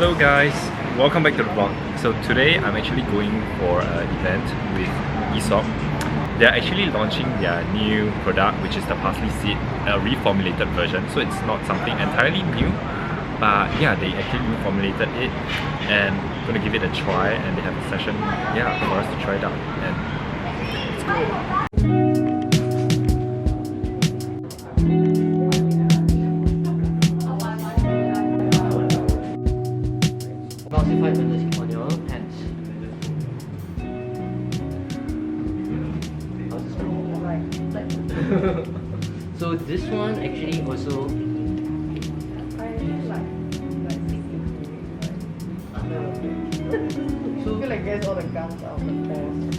Hello guys, welcome back to the vlog. So today I'm actually going for an event with Aesop. They're actually launching their new product, which is the Parsley Seed, a reformulated version. So it's not something entirely new, but yeah, they actually reformulated it and gonna give it a try, and they have a session for us to try it out. And let's go. Emulsified on your hands. How's this one? So this one actually also I feel like gets all the gums out of the pores.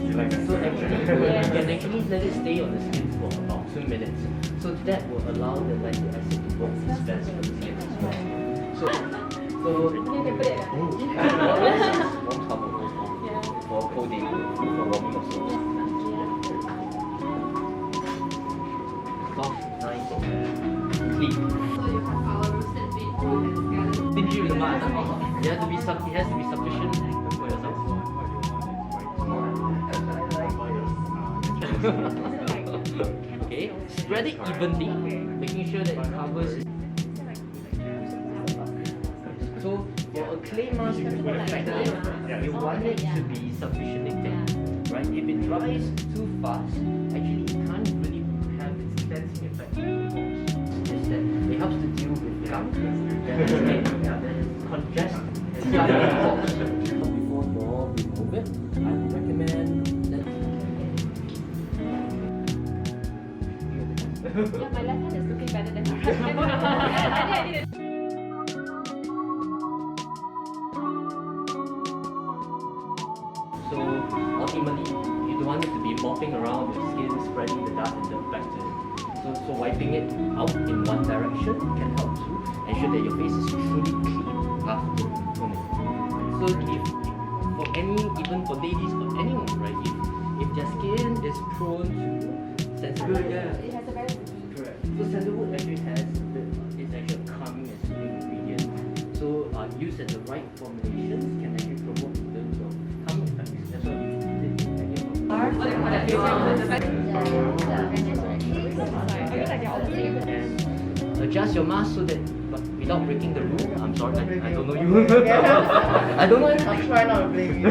so actually you can actually let it stay on the skin for about 2 minutes. So that will allow the lactic acid to work its best on the skin as well. So You can put it warm towel for cold day, for warming also. Soft, nice, clean. So you have our roasted beetroot and scallion. Stingy with the mud. It has to be sufficient for yourself. Okay, spread it evenly, making sure that it covers. So for a clay mask to be effective, you want it to be sufficiently thick, right? If it dries too fast, actually it can't really have its cleansing effect. Instead, it helps to deal with gum that is congested and slightly pores. Before you remove it, I would recommend that. Yeah, my left hand is looking better than my right hand. I need it. So ultimately, you don't want it to be mopping around your skin, spreading the dust and dirt back to it. So wiping it out in one direction can help to ensure that your face is truly clean after toning. So even for ladies or anyone, right? If their skin is prone to sensitive, It has a very correct. So sandalwood actually has it's actually a calming and soothing ingredient. So used at the right formulations can actually promote in terms of calming effects. That's why we use it in many of our and adjust your mask so that, but without breaking the rule. I'm sorry, I don't know you. I don't know anything. I'll try not to blame you.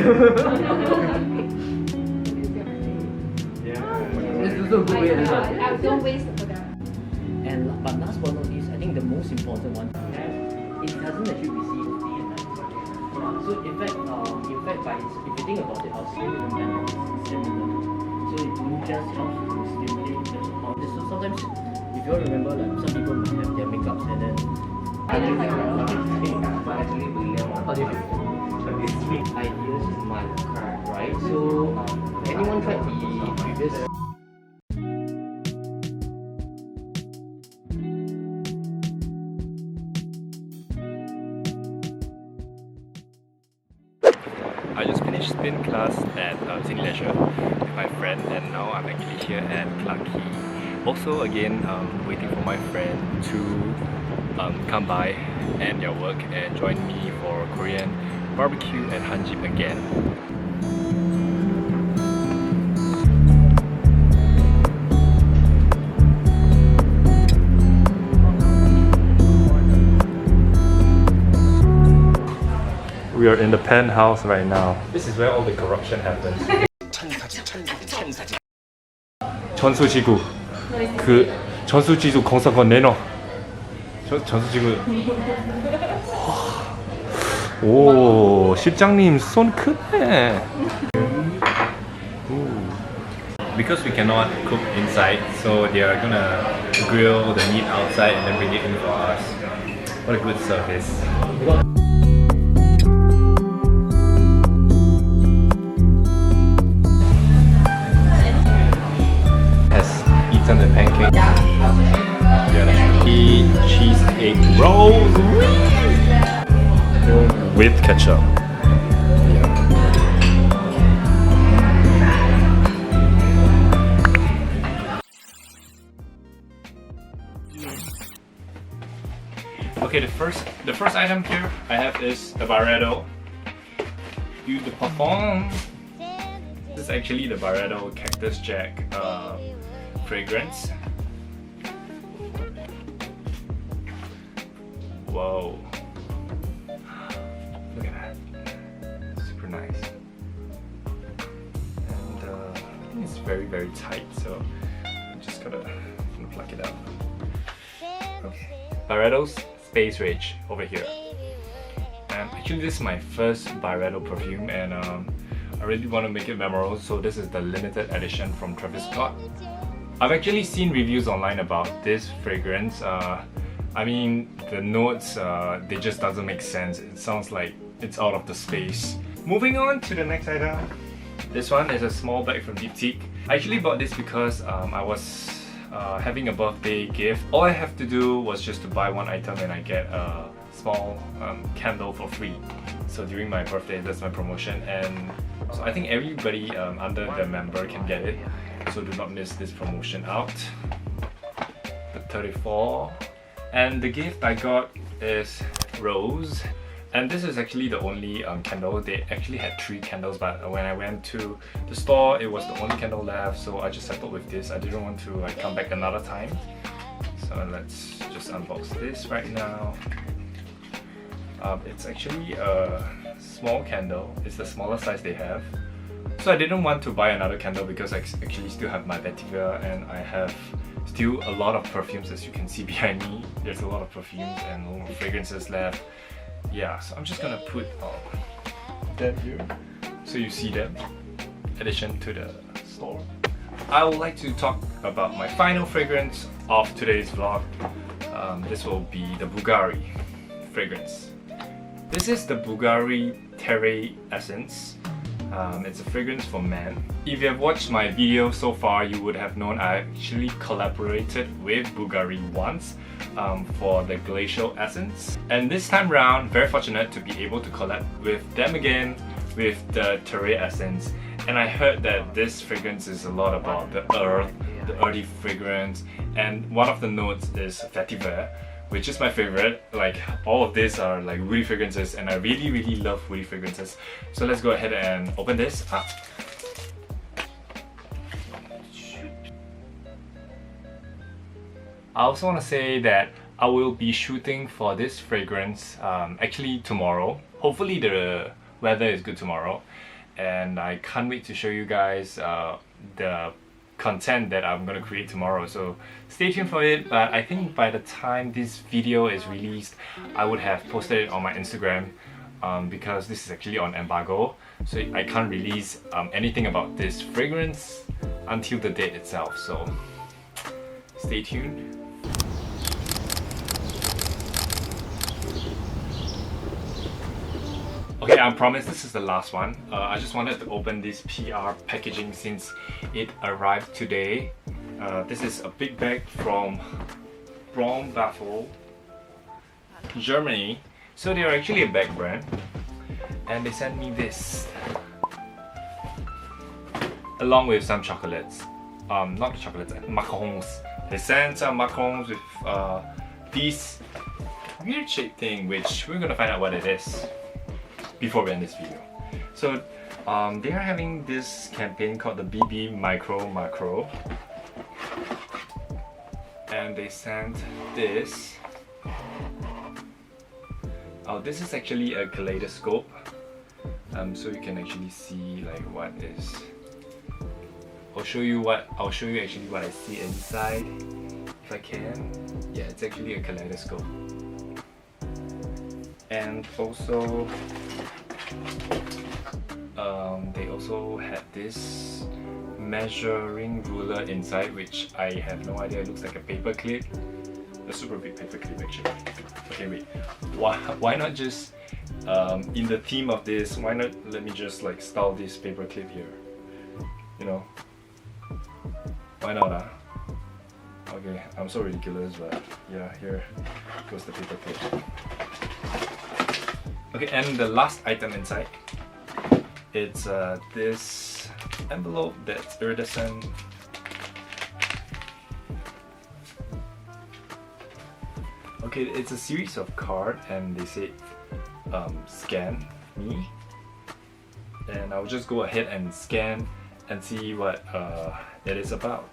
This is a good way as well. I don't waste the product. But last but not least, I think the most important one is it doesn't actually receive day and night. So in fact, if you think about it, our skin and membrane is similar. So it just helps to stimulate in terms of how this. So sometimes, if you all remember, like some people might have their makeups and then. How do you feel? Ideas in mind, right? So anyone tried the previous? I just finished spin class at Leisure with my friend, and now I'm actually here at Clarke Quay. Also again, waiting for my friend to come by and their work and join me for Korean barbecue and hanjip again. We are in the penthouse right now. This is where all the corruption happens. 전수지구. 그 전수지구 공사권 내놔. 전수지구. 오, 실장님 손 크네. Because we cannot cook inside, so they are gonna grill the meat outside and then bring it in for us. What a good service. And the pancake. Cheese egg rolls with ketchup. Okay, the first item here I have is the Parsley Eau de Parfum. This is actually the Parsley Cactus Jack fragrance. Whoa! Look at that, super nice, and it's very tight. So I'm just gonna plug it out. Okay, Parsley's Space Rage over here. And actually, this is my first Parsley perfume, and I really want to make it memorable. So this is the limited edition from Travis Scott. I've actually seen reviews online about this fragrance. I mean, the notes, they just doesn't make sense. It sounds like it's out of the space. Moving on to the next item. This one is a small bag from Diptyque. I actually bought this because I was having a birthday gift. All I have to do was just to buy one item and I get a small candle for free. So during my birthday, that's my promotion, and so I think everybody under the member can get it. So do not miss this promotion out. The 34. And the gift I got is rose, and this is actually the only candle. They actually had 3 candles, but when I went to the store, it was the only candle left, so I just settled with this. I didn't want to come back another time. So let's just unbox this right now. It's actually a small candle. It's the smallest size they have. So I didn't want to buy another candle because I actually still have my vetiver, and I have still a lot of perfumes. As you can see behind me, there's a lot of perfumes and a lot of fragrances left. Yeah, so I'm just gonna put them here so you see them in addition to the store. I would like to talk about my final fragrance of today's vlog. This will be the Bulgari fragrance. This is the Bulgari Terre Essence. It's a fragrance for men. If you have watched my video so far, you would have known I actually collaborated with Bulgari once for the Glacial Essence. And this time round, very fortunate to be able to collab with them again with the Terre Essence. And I heard that this fragrance is a lot about the earth, the earthy fragrance, and one of the notes is vetiver, which is my favorite. Like, all of these are like woody fragrances, and I really love woody fragrances. So let's go ahead and open this up. I also want to say that I will be shooting for this fragrance actually tomorrow. Hopefully the weather is good tomorrow, and I can't wait to show you guys the content that I'm gonna create tomorrow, so stay tuned for it. But I think by the time this video is released, I would have posted it on my Instagram because this is actually on embargo, so I can't release anything about this fragrance until the date itself, so stay tuned. Okay, I promise this is the last one. I just wanted to open this PR packaging since it arrived today. This is a big bag from Braunbüffel, Germany. So they are actually a bag brand, and they sent me this along with some chocolates. Not chocolates, macarons. They sent some macarons with this weird shaped thing, which we're gonna find out what it is before we end this video. So they are having this campaign called the BB Micro Macro, and they sent this. Oh, this is actually a kaleidoscope, so you can actually see like what is. I'll show you actually what I see inside if I can. Yeah, it's actually a kaleidoscope. And also they also had this measuring ruler inside, which I have no idea. It looks like a paper clip, a super big paper clip actually. Okay, wait, why not just in the theme of this, why not let me just like style this paper clip here, you know? Why not? Okay, I'm so ridiculous, but yeah, here goes the paper clip. Okay, and the last item inside, it's this envelope that's iridescent. Okay, it's a series of cards and they say scan me, and I'll just go ahead and scan and see what it is about.